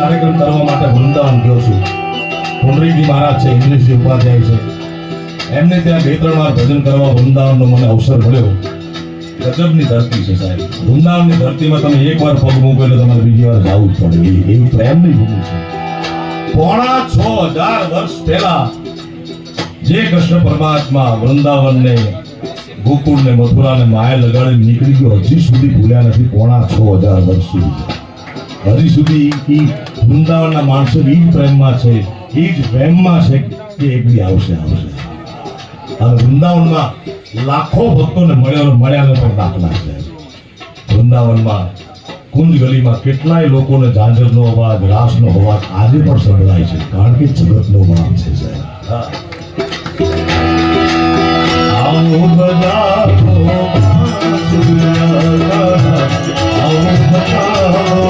કાર્યક્રમ કરવા માટે વૃંદાવન ગયો છું. પુંડરીકજી મહારાજ છે, ઇંગ્લિશજી ઉપાધ્યાય છે, એમને ત્યાં 2-3 વાર ભજન કરવા વૃંદાવનનો મને અવસર મળ્યો. ગજબની ધરતી છે સાહેબ. વૃંદાવનની ધરતીમાં તમે એકવાર પગ મૂકો એટલે તમારે બીજી વાર જવું જ પડે. એવી પ્રેમની ભૂમિ છે. 6500 વર્ષ પહેલા જે કૃષ્ણ પરમાત્મા વૃંદાવનને, ગોકુળને, મથુરાને માયા લગાડી નીકળી ગયો, હજી સુધી ભૂલ્યા નથી. 6500 વર્ષ સુધી હજી સુધી વૃંદાવનના માણસો એ જ પ્રેમમાં છે, એ જ પ્રેમમાં છે કે એક બી આવશે. અને વૃંદાવનમાં લાખો ભક્તોને મળ્યાનો પણ દાખલા છે. વૃંદાવનમાં કુંજ ગલીમાં કેટલાય લોકોને ઝાંઝરનો અવાજ, રાસનો અવાજ આજે પણ સંભળાય છે, કારણ કે જગતનો બાપ છે સાહેબ. આવો બધા આવો